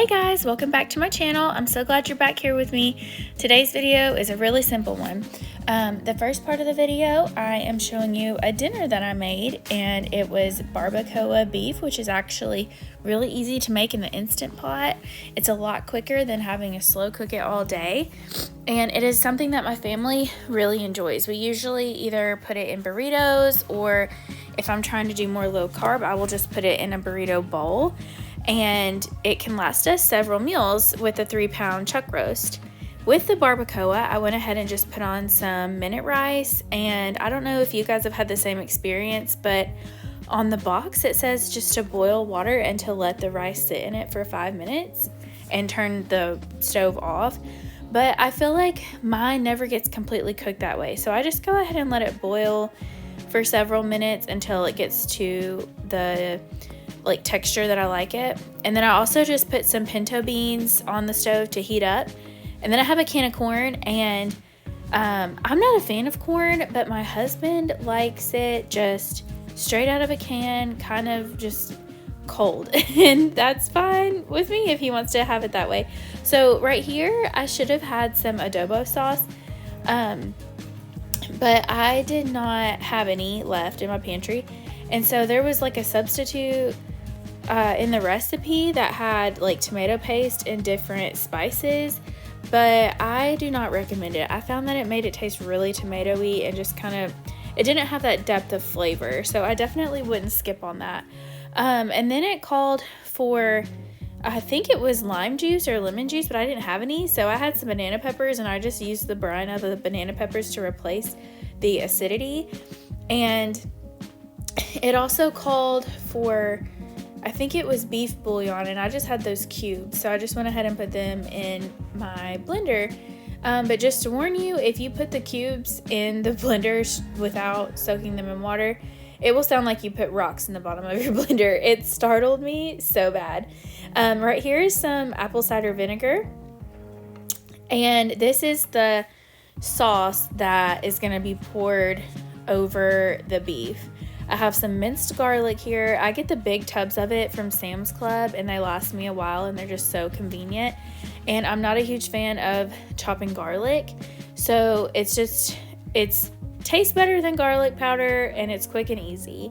Hey guys, welcome back to my channel. I'm so glad you're back here with me. Today's video is a really simple one. The first part of the video, I am showing you a dinner that I made, and it was barbacoa beef, which is actually really easy to make in the Instant Pot. It's a lot quicker than having to slow cook it all day, and it is something that my family really enjoys. We usually either put it in burritos, or if I'm trying to do more low carb, I will just put it in a burrito bowl. And it can last us several meals with a 3-pound chuck roast. With the barbacoa, I went ahead and just put on some minute rice, and I don't know if you guys have had the same experience, but on the box it says just to boil water and to let the rice sit in it for 5 minutes and turn the stove off. But I feel like mine never gets completely cooked that way, so I just go ahead and let it boil for several minutes until it gets to the texture that I like it. And then I also just put some pinto beans on the stove to heat up, and then I have a can of corn. And I'm not a fan of corn, but my husband likes it just straight out of a can, kind of just cold, and that's fine with me if he wants to have it that way. So right here I should have had some adobo sauce, but I did not have any left in my pantry, and so there was like a substitute in the recipe that had like tomato paste and different spices, but I do not recommend it. I found that it made it taste really tomatoey and just kind of, it didn't have that depth of flavor, so I definitely wouldn't skip on that. And then it called for, I think it was lime juice or lemon juice, but I didn't have any, so I had some banana peppers, and I just used the brine of the banana peppers to replace the acidity. And it also called for, I think it was beef bouillon, and I just had those cubes, so I just went ahead and put them in my blender. But just to warn you, if you put the cubes in the blender without soaking them in water, it will sound like you put rocks in the bottom of your blender. It startled me so bad. Right here is some apple cider vinegar, and this is the sauce that is going to be poured over the beef. I have some minced garlic here. I get the big tubs of it from Sam's Club, and they last me a while, and they're just so convenient. And I'm not a huge fan of chopping garlic, so it tastes better than garlic powder, and it's quick and easy.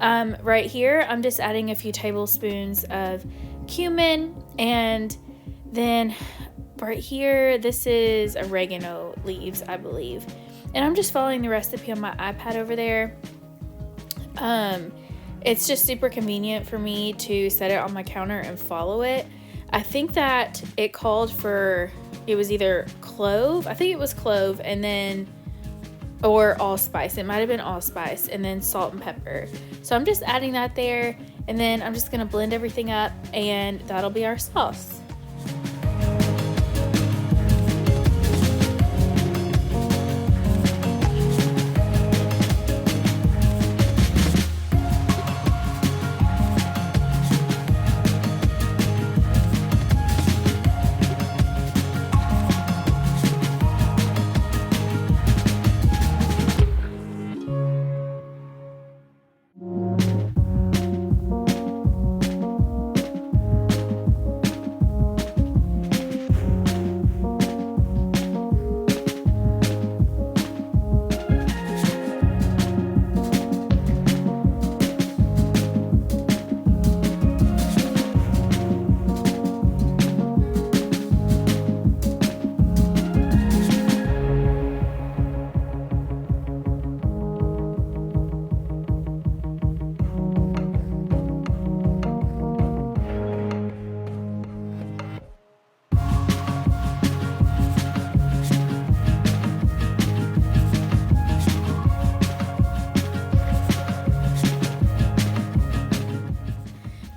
Right here, I'm just adding a few tablespoons of cumin, and then right here, this is oregano leaves, I believe. And I'm just following the recipe on my iPad over there. It's just super convenient for me to set it on my counter and follow it. I think that it called for, it was either clove, I think it was clove, and then, or allspice. It might have been allspice, and then salt and pepper. So I'm just adding that there, and then I'm just going to blend everything up, and that'll be our sauce.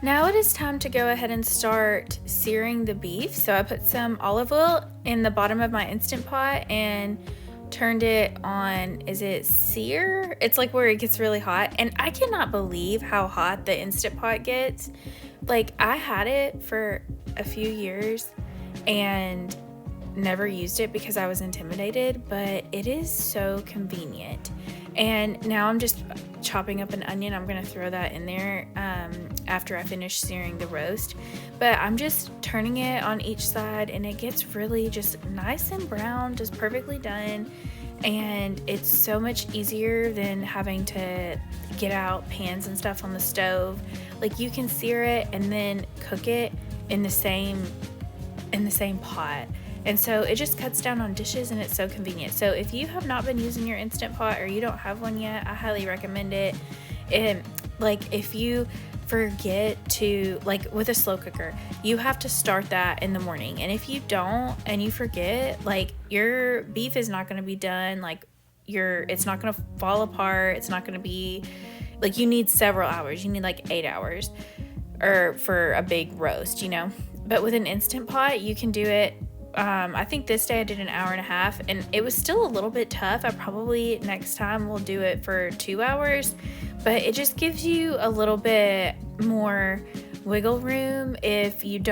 Now it is time to go ahead and start searing the beef. So I put some olive oil in the bottom of my Instant Pot and turned it on, is it sear? It's like where it gets really hot. And I cannot believe how hot the Instant Pot gets. Like, I had it for a few years and never used it because I was intimidated, but it is so convenient. And now I'm just chopping up an onion. I'm going to throw that in there after I finish searing the roast. But I'm just turning it on each side, and it gets really just nice and brown, just perfectly done. And it's so much easier than having to get out pans and stuff on the stove. Like, you can sear it and then cook it in the same pot. And so it just cuts down on dishes, and it's so convenient. So if you have not been using your Instant Pot, or you don't have one yet, I highly recommend it. And like, if you forget to, like with a slow cooker, you have to start that in the morning. And if you don't and you forget, like, your beef is not going to be done. Like, it's not going to fall apart. It's not going to be like, you need several hours. You need like 8 hours or for a big roast, But with an Instant Pot, you can do it. I think this day I did an hour and a half, and it was still a little bit tough. I probably next time will do it for 2 hours, but it just gives you a little bit more wiggle room if you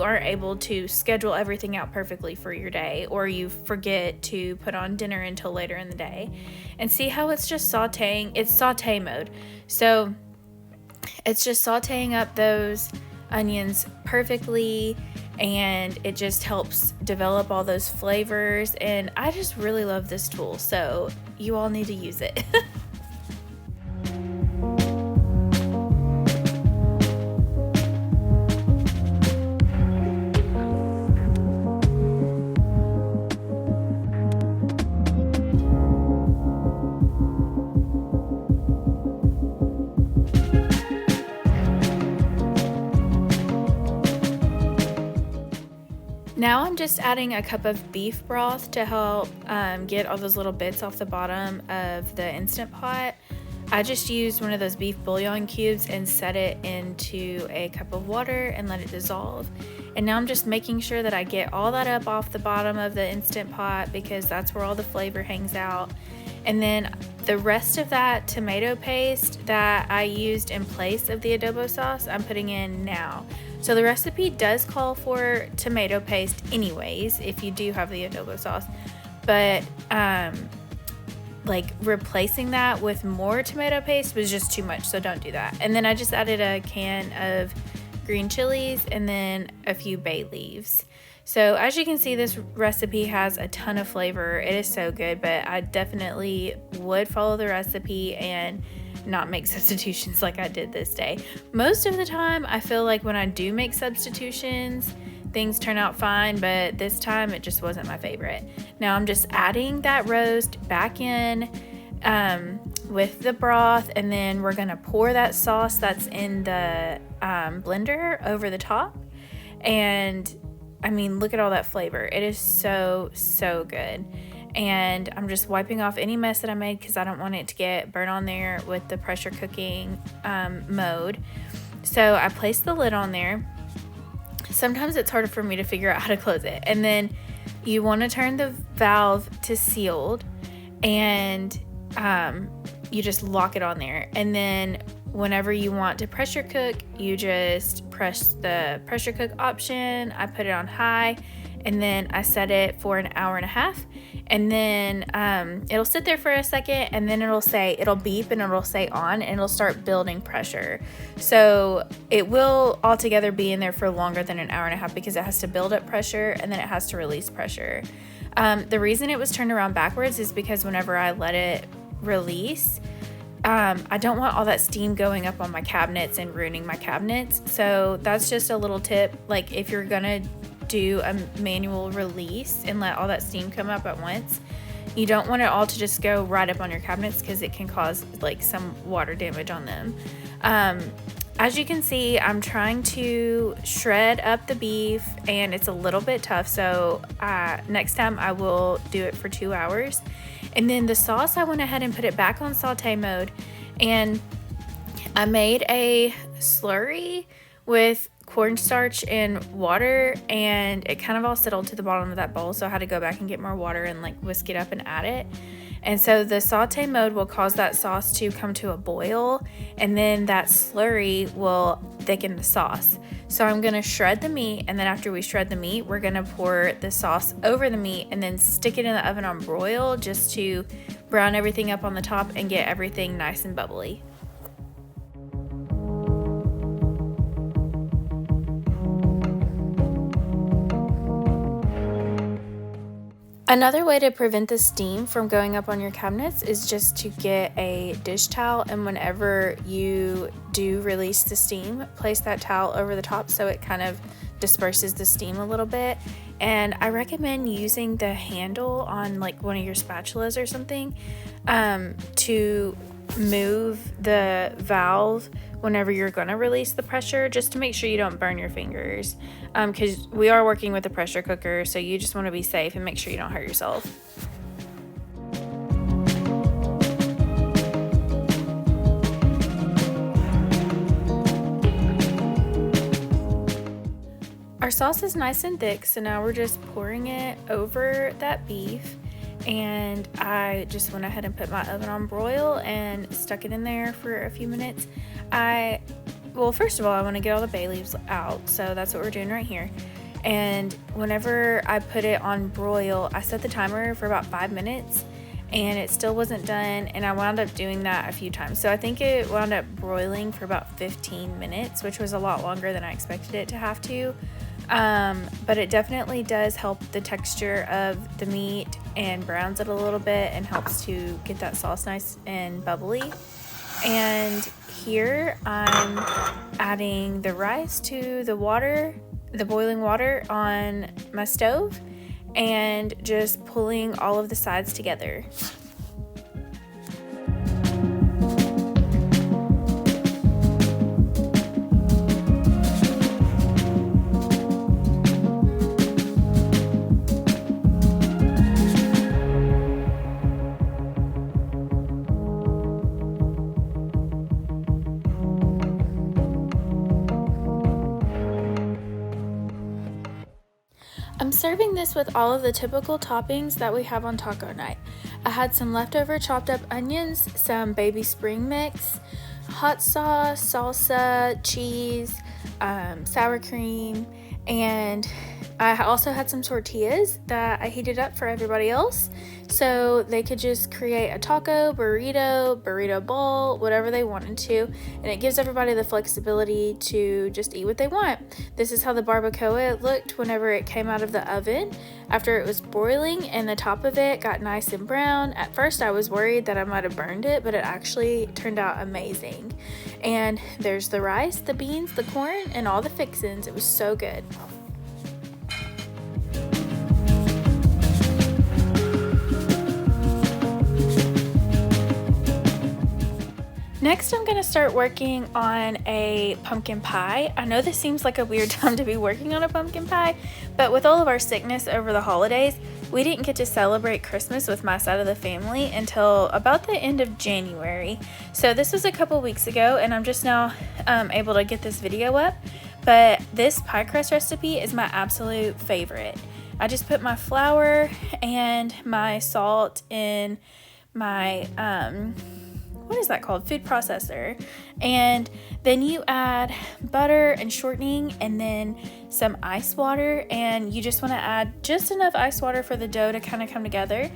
aren't able to schedule everything out perfectly for your day, or you forget to put on dinner until later in the day. And see how it's just sauteing. It's saute mode. So it's just sauteing up those onions perfectly, and it just helps develop all those flavors. And I just really love this tool, so you all need to use it. Now I'm just adding a cup of beef broth to help get all those little bits off the bottom of the Instant Pot. I just used one of those beef bouillon cubes and set it into a cup of water and let it dissolve. And now I'm just making sure that I get all that up off the bottom of the Instant Pot, because that's where all the flavor hangs out. And then the rest of that tomato paste that I used in place of the adobo sauce, I'm putting in now. So the recipe does call for tomato paste anyways, if you do have the adobo sauce. But like, replacing that with more tomato paste was just too much, so don't do that. And then I just added a can of green chilies and then a few bay leaves. So as you can see, this recipe has a ton of flavor. It is so good, but I definitely would follow the recipe and not make substitutions like I did this day. Most of the time, I feel like when I do make substitutions, things turn out fine, but this time it just wasn't my favorite. Now I'm just adding that roast back in with the broth, and then we're gonna pour that sauce that's in the blender over the top. And I mean, look at all that flavor. It is so, so good. And I'm just wiping off any mess that I made, because I don't want it to get burnt on there with the pressure cooking mode. So I placed the lid on there. Sometimes it's harder for me to figure out how to close it. And then you want to turn the valve to sealed, and you just lock it on there. And then whenever you want to pressure cook, you just press the pressure cook option. I put it on high, and then I set it for an hour and a half. And then it'll sit there for a second, and then it'll beep, and it'll say on, and it'll start building pressure. So it will altogether be in there for longer than an hour and a half, because it has to build up pressure and then it has to release pressure. The reason it was turned around backwards is because whenever I let it release, I don't want all that steam going up on my cabinets and ruining my cabinets. So that's just a little tip. Like, if you're gonna do a manual release and let all that steam come up at once, you don't want it all to just go right up on your cabinets, because it can cause like some water damage on them. As you can see, I'm trying to shred up the beef, and it's a little bit tough, so next time I will do it for 2 hours. And then the sauce, I went ahead and put it back on saute mode, and I made a slurry with cornstarch and water, and it kind of all settled to the bottom of that bowl, so I had to go back and get more water and like whisk it up and add it. And so the saute mode will cause that sauce to come to a boil, and then that slurry will thicken the sauce. So I'm gonna shred the meat, and then after we shred the meat, we're gonna pour the sauce over the meat and then stick it in the oven on broil just to brown everything up on the top and get everything nice and bubbly. Another way to prevent the steam from going up on your cabinets is just to get a dish towel, and whenever you do release the steam, place that towel over the top so it kind of disperses the steam a little bit. And I recommend using the handle on like one of your spatulas or something to move the valve whenever you're going to release the pressure, just to make sure you don't burn your fingers, because we are working with a pressure cooker, so you just want to be safe and make sure you don't hurt yourself. Our sauce is nice and thick, so now we're just pouring it over that beef. And I just went ahead and put my oven on broil and stuck it in there for a few minutes. Well, first of all, I want to get all the bay leaves out, so that's what we're doing right here. And whenever I put it on broil, I set the timer for about 5 minutes, and it still wasn't done, and I wound up doing that a few times. So I think it wound up broiling for about 15 minutes, which was a lot longer than I expected it to have to. But it definitely does help the texture of the meat and browns it a little bit and helps to get that sauce nice and bubbly. And here I'm adding the rice to the water, the boiling water on my stove, and just pulling all of the sides together. I'm serving this with all of the typical toppings that we have on taco night. I had some leftover chopped up onions, some baby spring mix, hot sauce, salsa, cheese, sour cream, and I also had some tortillas that I heated up for everybody else so they could just create a taco, burrito bowl, whatever they wanted to, and it gives everybody the flexibility to just eat what they want. This is how the barbacoa looked whenever it came out of the oven after it was broiling, and the top of it got nice and brown. At first I was worried that I might have burned it, but it actually turned out amazing. And there's the rice, the beans, the corn, and all the fixins. It was so good. Next, I'm gonna start working on a pumpkin pie. I know this seems like a weird time to be working on a pumpkin pie, but with all of our sickness over the holidays, we didn't get to celebrate Christmas with my side of the family until about the end of January. So this was a couple weeks ago, and I'm just now able to get this video up. But this pie crust recipe is my absolute favorite. I just put my flour and my salt in my what is that called? Food processor. And then you add butter and shortening and then some ice water, and you just want to add just enough ice water for the dough to kind of come together.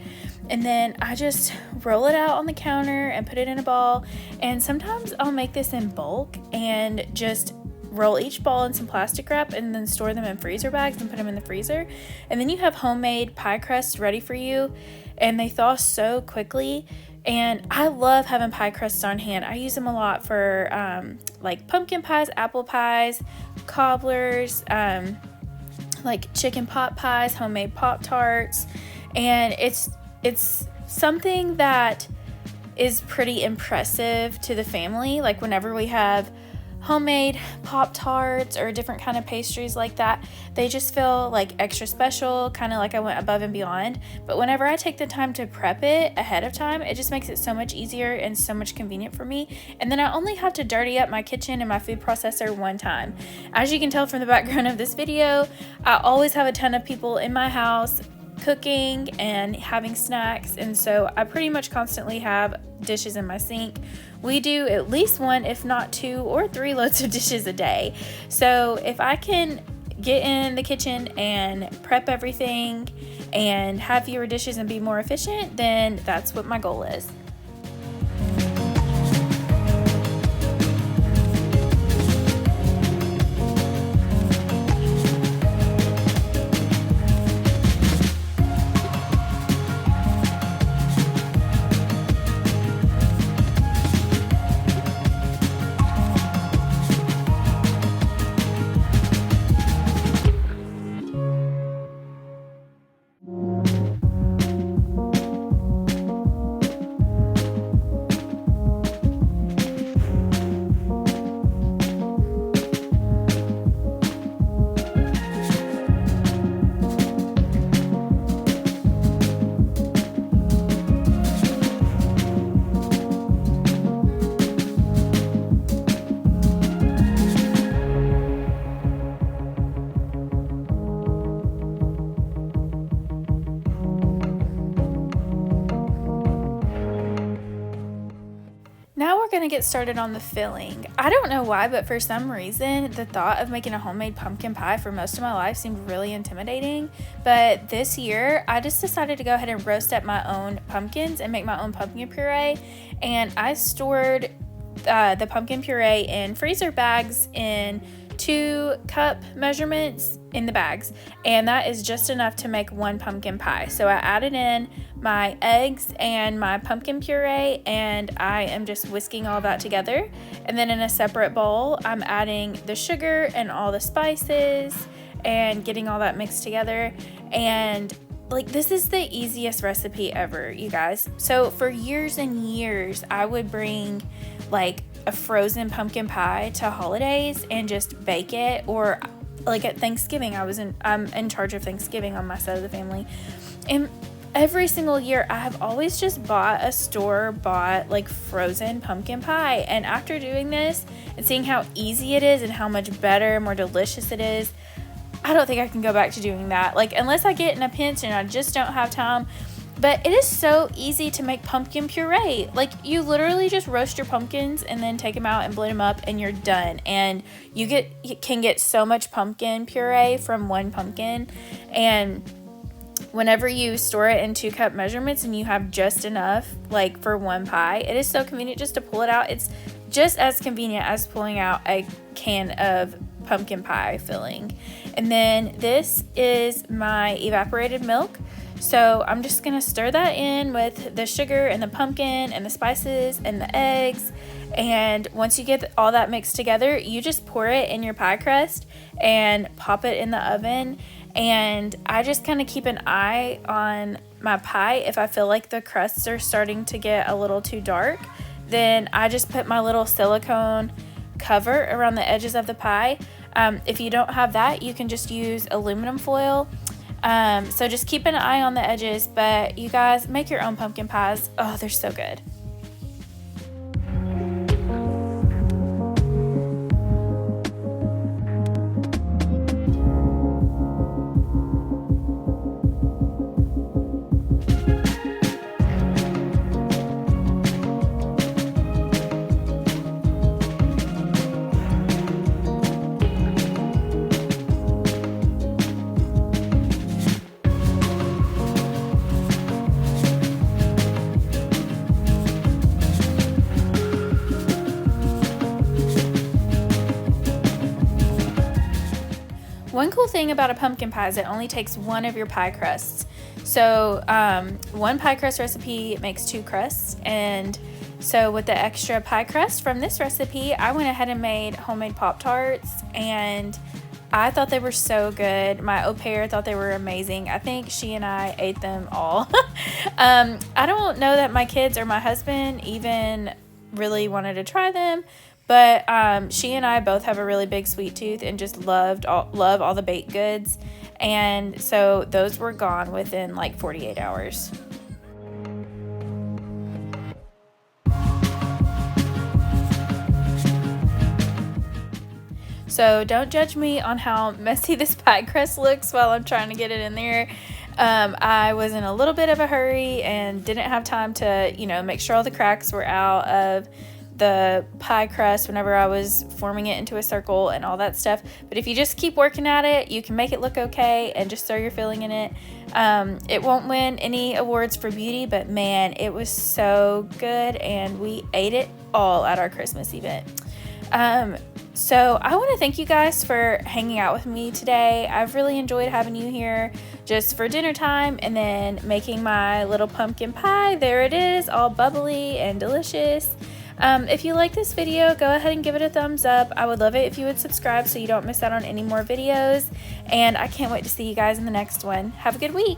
And then I just roll it out on the counter and put it in a ball. And sometimes I'll make this in bulk and just roll each ball in some plastic wrap and then store them in freezer bags and put them in the freezer. And then you have homemade pie crusts ready for you, and they thaw so quickly. And I love having pie crusts on hand. I use them a lot for like pumpkin pies, apple pies, cobblers, like chicken pot pies, homemade Pop-Tarts. And it's something that is pretty impressive to the family. Like whenever we have homemade Pop-Tarts or different kind of pastries like that, they just feel like extra special, kind of like I went above and beyond. But whenever I take the time to prep it ahead of time, it just makes it so much easier and so much convenient for me. And then I only have to dirty up my kitchen and my food processor one time. As you can tell from the background of this video, I always have a ton of people in my house cooking and having snacks, and so I pretty much constantly have dishes in my sink. We do at least one, if not 2 or 3 loads of dishes a day. So if I can get in the kitchen and prep everything and have fewer dishes and be more efficient, then that's what my goal is. Now we're going to get started on the filling. I don't know why, but for some reason, the thought of making a homemade pumpkin pie for most of my life seemed really intimidating. But this year, I just decided to go ahead and roast up my own pumpkins and make my own pumpkin puree. And I stored the pumpkin puree in freezer bags in 2-cup measurements in the bags, and that is just enough to make 1 pumpkin pie. So I added in my eggs and my pumpkin puree, and I am just whisking all that together. And then in a separate bowl, I'm adding the sugar and all the spices and getting all that mixed together. And like, this is the easiest recipe ever, you guys. So for years and years, I would bring like a frozen pumpkin pie to holidays and just bake it, or like at Thanksgiving, I'm in charge of Thanksgiving on my side of the family. And every single year I have always just bought a store-bought like frozen pumpkin pie. And after doing this and seeing how easy it is and how much better, more delicious it is, I don't think I can go back to doing that. Like, unless I get in a pinch and I just don't have time. But it is so easy to make pumpkin puree. Like, you literally just roast your pumpkins and then take them out and blend them up and you're done. And you can get so much pumpkin puree from 1 pumpkin. And whenever you store it in 2-cup measurements and you have just enough like for 1 pie, it is so convenient just to pull it out. It's just as convenient as pulling out a can of pumpkin pie filling. And then this is my evaporated milk. So I'm just going to stir that in with the sugar and the pumpkin and the spices and the eggs. And once you get all that mixed together, you just pour it in your pie crust and pop it in the oven. And I just kind of keep an eye on my pie. If I feel like the crusts are starting to get a little too dark, then I just put my little silicone cover around the edges of the pie. If you don't have that, you can just use aluminum foil. So just keep an eye on the edges, but you guys, make your own pumpkin pies. Oh, they're so good. One cool thing about a pumpkin pie is it only takes 1 of your pie crusts. So 1 pie crust recipe makes 2 crusts. And so with the extra pie crust from this recipe, I went ahead and made homemade Pop-Tarts, and I thought they were so good. My au pair thought they were amazing. I think she and I ate them all. I don't know that my kids or my husband even really wanted to try them, But she and I both have a really big sweet tooth and just love all the baked goods. And so those were gone within like 48 hours. So don't judge me on how messy this pie crust looks while I'm trying to get it in there. I was in a little bit of a hurry and didn't have time to, make sure all the cracks were out of the pie crust whenever I was forming it into a circle and all that stuff. But if you just keep working at it, you can make it look okay and just throw your filling in it. It won't win any awards for beauty, but man, it was so good, and we ate it all at our Christmas event. So I want to thank you guys for hanging out with me today. I've really enjoyed having you here just for dinner time and then making my little pumpkin pie. There it is, all bubbly and delicious. If you like this video, go ahead and give it a thumbs up. I would love it if you would subscribe so you don't miss out on any more videos. And I can't wait to see you guys in the next one. Have a good week.